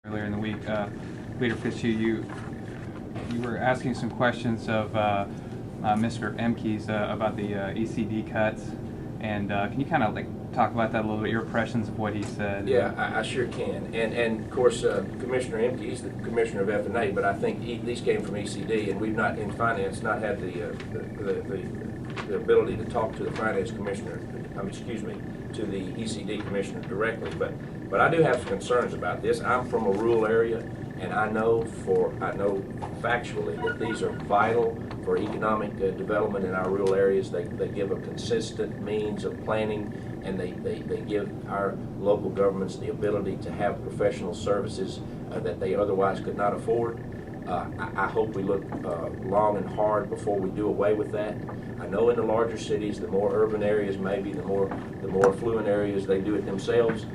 Earlier in the week, Leader Fitzhugh, you were asking some questions of Mr. Emkes about the ECD cuts, and can you kind of talk about that a little bit, your impressions of what he said? Yeah, I sure can. And of course, Commissioner Emkes, the commissioner of F&A, but I think these came from ECD, and we've not, in finance, not had the ability to talk to the finance commissioner, to the ECD commissioner directly. But I do have some concerns about this. I'm from a rural area, and I know factually that these are vital for economic development in our rural areas. They give a consistent means of planning, and they give our local governments the ability to have professional services that they otherwise could not afford. I hope we look long and hard before we do away with that. I know in the larger cities, the more urban areas, maybe the more affluent areas, they do it themselves.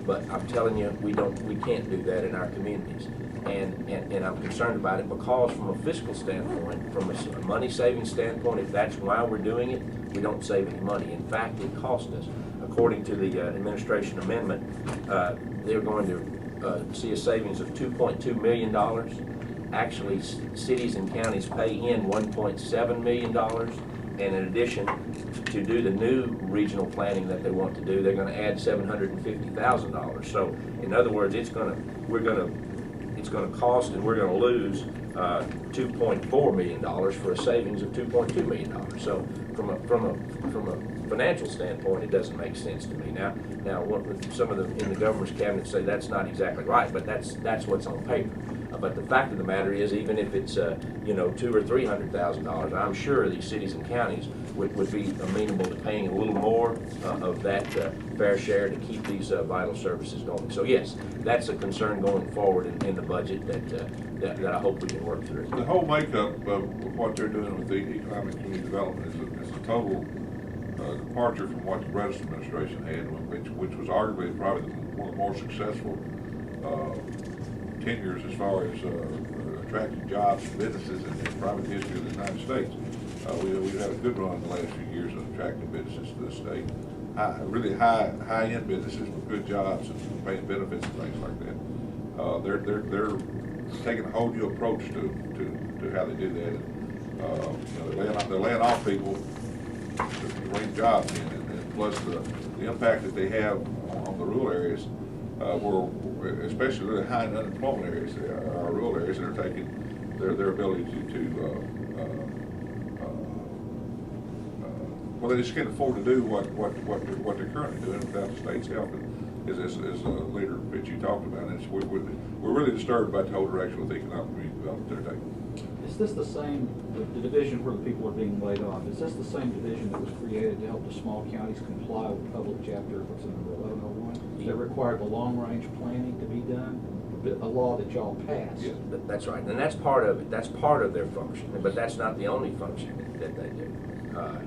But I'm telling you, we can't do that in our communities. And I'm concerned about it because from a fiscal standpoint, from a money saving standpoint, if that's why we're doing it, we don't save any money. In fact, it costs us. According to the administration amendment, they're going to see a savings of $2.2 million. Actually, cities and counties pay in $1.7 million. And in addition, to do the new regional planning that they want to do, they're going to add $750,000. So, in other words, it's going to cost, and we're going to lose $2.4 million for a savings of $2.2 million. So, from a financial standpoint, it doesn't make sense to me. Now, some of them in the governor's cabinet say that's not exactly right, but that's what's on paper. But the fact of the matter is, even if it's $200,000 or $300,000, I'm sure these cities and counties would be amenable to paying a little more of that fair share to keep these vital services going. So yes, that's a concern going forward in the budget that I hope we can work through. The whole makeup of what they're doing with the economic community development is a total departure from what the Bredesen administration had, which was arguably probably one of the more successful tenures as far as attracting jobs and businesses in the private history of the United States. We've had a good run in the last few years of attracting businesses to the state. Really high-end businesses with good jobs and paying benefits and things like that. They're taking a whole new approach to how they do that. They're laying off people to bring jobs in, and plus the impact that they have on the rural areas, where especially really high unemployment areas, our rural areas, that are taking their ability well, they just can't afford to do what they're currently doing without the state's help. As Leader Fitzhugh talked about, we're really disturbed about the whole direction with the economic community development they're taking. Is this the same, the division where the people are being laid off, is this the same division that was created to help the small counties comply with public chapter, what's in number 1101? That required the long-range planning to be done, a law that y'all passed. Yeah, that's right, and that's part of it. That's part of their function, but that's not the only function that they do.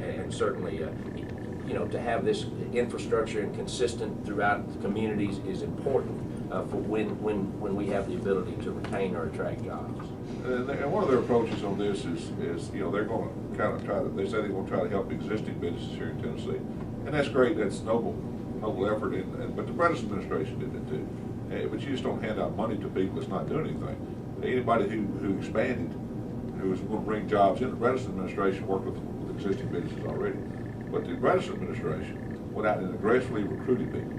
And certainly, to have this infrastructure and consistent throughout the communities is important for when we have the ability to retain or attract jobs. And one of their approaches on this is they're going to kind of they say they're going to try to help existing businesses here in Tennessee, and that's great. That's noble effort. But the Bredesen administration did it too. But you just don't hand out money to people that's not doing anything. Anybody who expanded, who was going to bring jobs in, the Bredesen administration worked with existing businesses already. But the Bredesen administration went out and aggressively recruited people,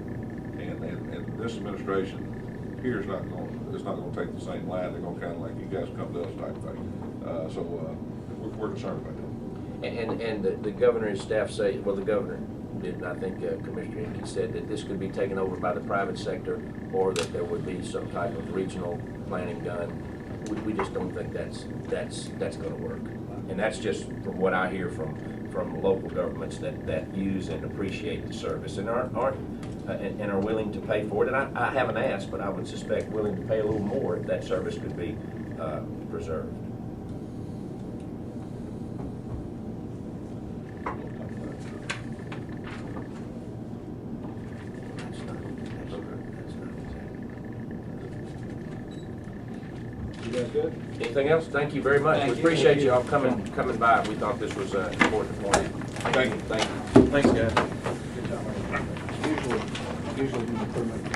and this administration here is not going to take the same line. They're going to kind of like, you guys come to us type thing. So we're concerned about that. And the governor and staff say, well, the governor did, and I think Commissioner Emkes said that this could be taken over by the private sector, or that there would be some type of regional planning done. We just don't think that's going to work. And that's just from what I hear from local governments that use and appreciate the service and are willing to pay for it. And I haven't asked, but I would suspect willing to pay a little more if that service could be preserved. You guys good? Anything else? Thank you very much. We appreciate you all coming by. We thought this was an important point. Thank you. Thanks, guys. Good job. Usually do improvement.